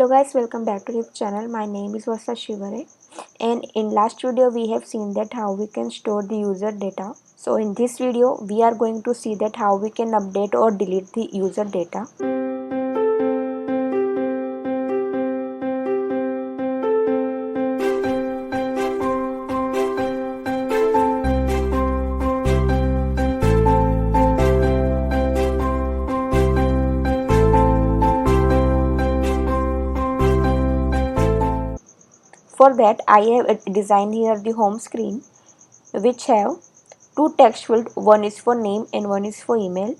Hello guys, welcome back to the channel. My name is Vasa Shivare, and in last video we have seen that how we can store the user data. So in this video we are going to see that how we can update or delete the user data. For that I have designed here the home screen which have two text fields, one is for name and one is for email.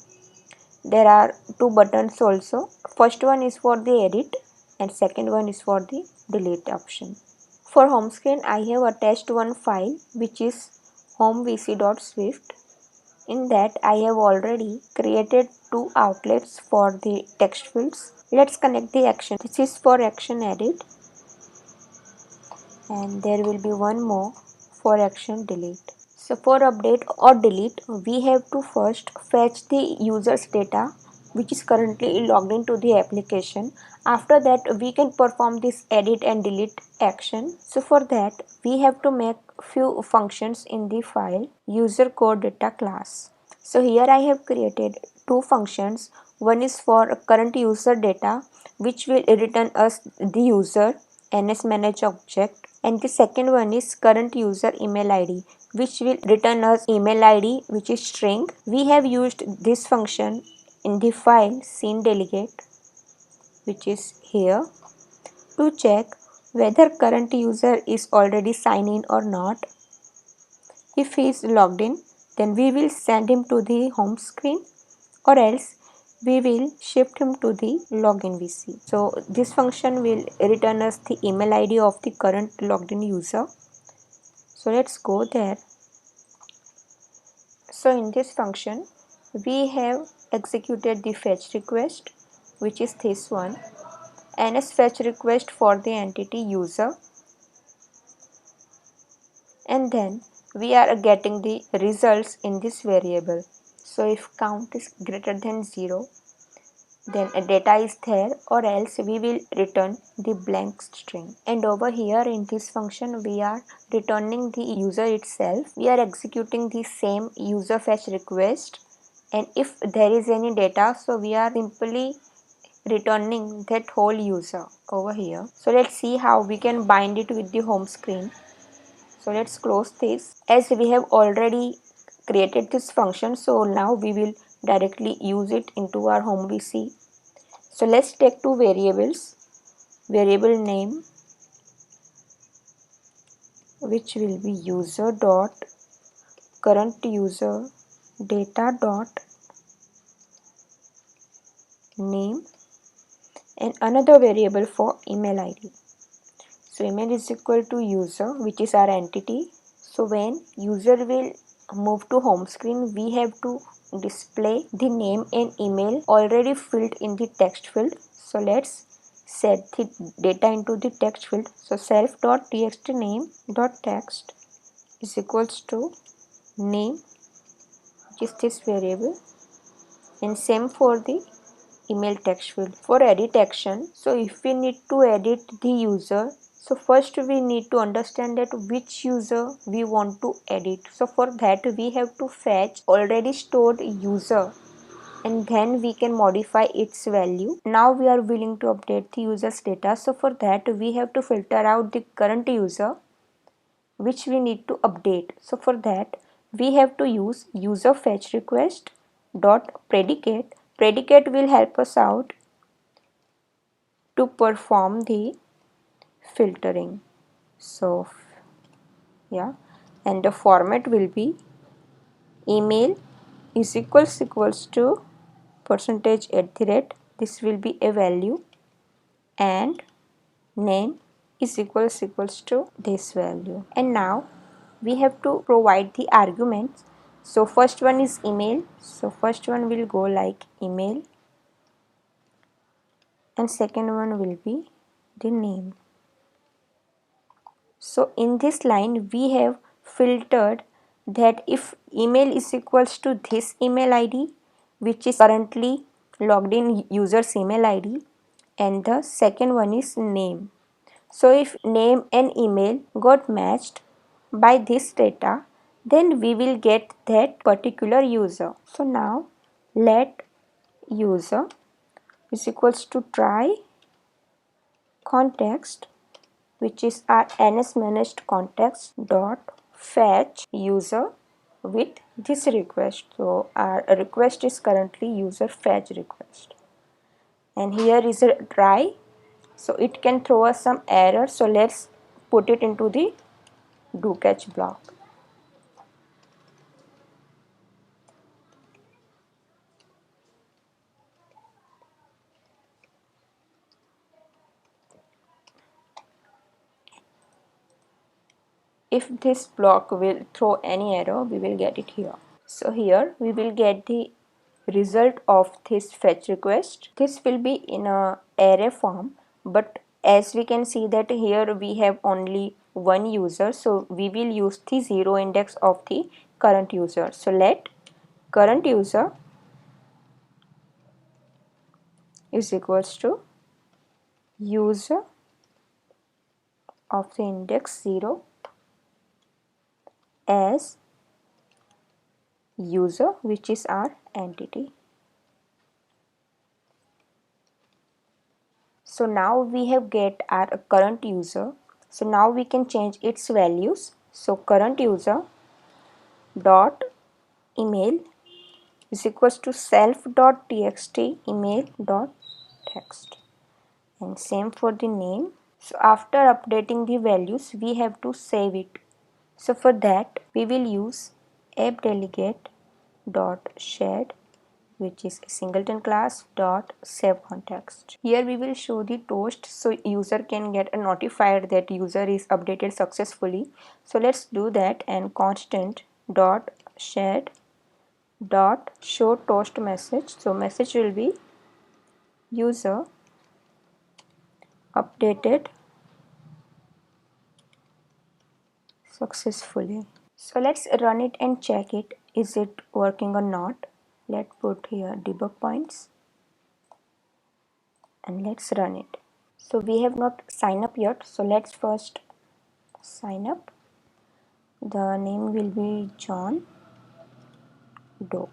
There are two buttons also. First one is for the edit and second one is for the delete option. For home screen I have attached one file which is homevc.swift. In that I have already created two outlets for the text fields. Let's connect the action. This is for action edit and there will be one more for action delete. So for update or delete, we have to first fetch the user's data which is currently logged into the application. After that, we can perform this edit and delete action. So for that, we have to make few functions in the file user core data class. So here I have created two functions. One is for current user data which will return us the user NSManage object, and the second one is current user email ID which will return us email ID which is string. We have used this function in the file scene delegate which is here to check whether current user is already signed in or not. If he is logged in, then we will send him to the home screen, or else we will shift him to the login VC. So this function will return us the email ID of the current logged in user. So let's go there. So in this function we have executed the fetch request which is this one, ns fetch request for the entity user, and then we are getting the results in this variable. So if count is greater than 0, then a data is there, or else we will return the blank string. And over here in this function we are returning the user itself. We are executing the same user fetch request, and if there is any data, so we are simply returning that whole user over here. So let's see how we can bind it with the home screen. So let's close this. As we have already created this function, so now we will directly use it into our home VC. So let's take two variables. Variable name which will be user dot current user data dot name, and another variable for email ID. So email is equal to user which is our entity. So when user will move to home screen, we have to display the name and email already filled in the text field. So let's set the data into the text field. So self.txt name.text is equals to name which is this variable, and same for the email text field. For edit action, so if we need to edit the user, so first we need to understand that which user we want to edit. So for that we have to fetch already stored user and then we can modify its value. Now we are willing to update the user's data. So for that we have to filter out the current user which we need to update. So for that we have to use user fetch request dot predicate. Predicate will help us out to perform the filtering. So yeah, and the format will be email is equals to percentage %, this will be a value, and name is equals to this value. And now we have to provide the arguments. So first one is email, so first one will go like email, and second one will be the name. So in this line we have filtered that if email is equals to this email ID which is currently logged in user's email ID, and the second one is name. So if name and email got matched by this data, then we will get that particular user. So now let user is equals to try context, which is our NS managed context dot fetch user with this request. So our request is currently user fetch request, and here is a try, so it can throw us some error. So let's put it into the do catch block. If this block will throw any error, we will get it here. So here we will get the result of this fetch request. This will be in a array form, but as we can see that here we have only one user, so we will use the zero index of the current user. So let current user is equals to user of the index 0 as user, which is our entity. So now we have get our current user. So now we can change its values. So current user dot email is equals to self dot txt email dot text, and same for the name. So after updating the values, we have to save it. So for that we will use app delegate dot shared, which is a singleton class dot save context. Here we will show the toast, so user can get a notified that user is updated successfully. So let's do that, and constant dot shared dot show toast message. So message will be user updated successfully. So let's run it and check it, is it working or not. Let's put here debug points and let's run it. So we have not signed up yet, so let's first sign up. The name will be John Doe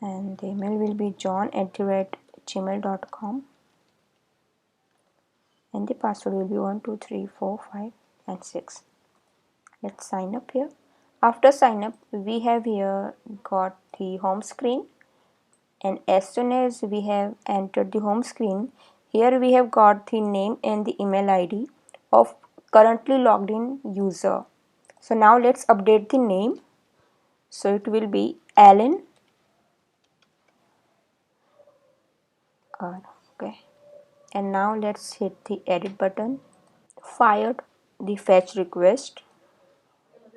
and the email will be john@gmail.com and the password will be 1 2 3 4 5 and 6. Let's sign up here. After sign up, we have here got the home screen, and as soon as we have entered the home screen, here we have got the name and the email ID of currently logged in user. So now let's update the name. So it will be Alan R. Okay. And now let's hit the edit button. Fired the fetch request,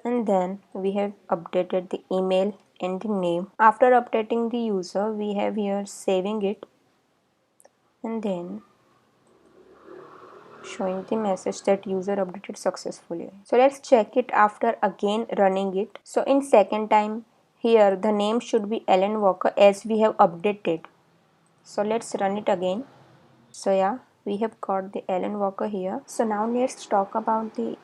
and then we have updated the email and the name. After updating the user, we have here saving it and then showing the message that user updated successfully. So let's check it after again running it. So in second time, here the name should be Alan Walker as we have updated. So let's run it again. So yeah, we have got the Alan Walker here. So now let's talk about the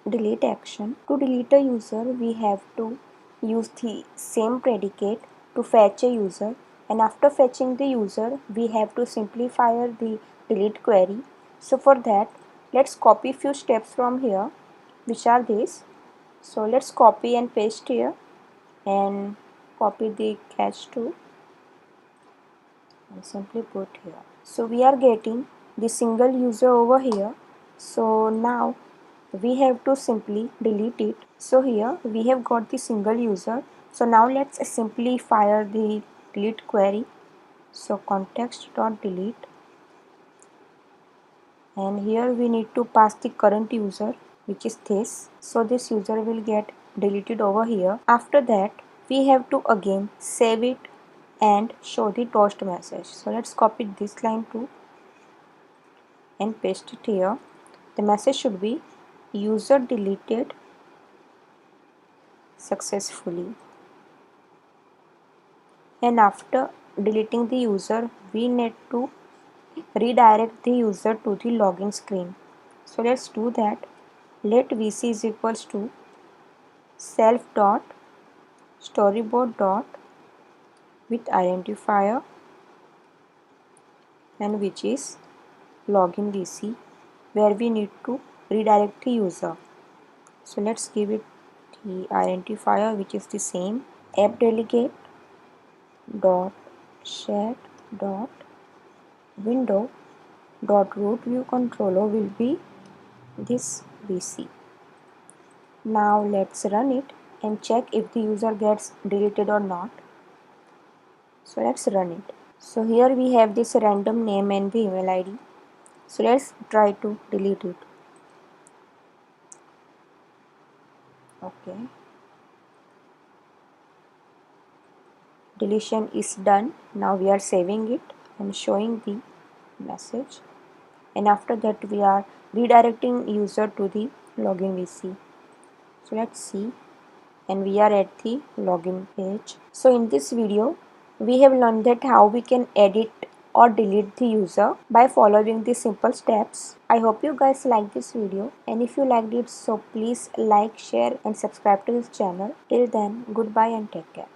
delete action. To delete a user, we have to use the same predicate to fetch a user, and after fetching the user, we have to simplify the delete query. So for that, let's copy few steps from here, which are these. So let's copy and paste here and copy the catch to and simply put here. So we are getting the single user over here. So now we have to simply delete it. So here we have got the single user. So now let's simply fire the delete query. So context.delete, and here we need to pass the current user, which is this. So this user will get deleted over here. After that, we have to again save it and show the toast message. So let's copy this line too and paste it here. The message should be user deleted successfully, and after deleting the user, we need to redirect the user to the login screen. So let's do that. Let VC is equals to self dot storyboard dot with identifier and which is login VC, where we need to redirect the user. So let's give it the identifier which is the same app delegate dot set dot window dot root view controller will be this VC. Now let's run it and check if the user gets deleted or not. So let's run it. So here we have this random name and the email ID. So let's try to delete it. Okay. Deletion is done. Now we are saving it and showing the message. And after that we are redirecting user to the login VC. So let's see, and we are at the login page. So in this video we have learned that how we can edit or delete the user by following the simple steps. I hope you guys like this video, and if you liked it, so please like, share and subscribe to this channel. Till then, goodbye and take care.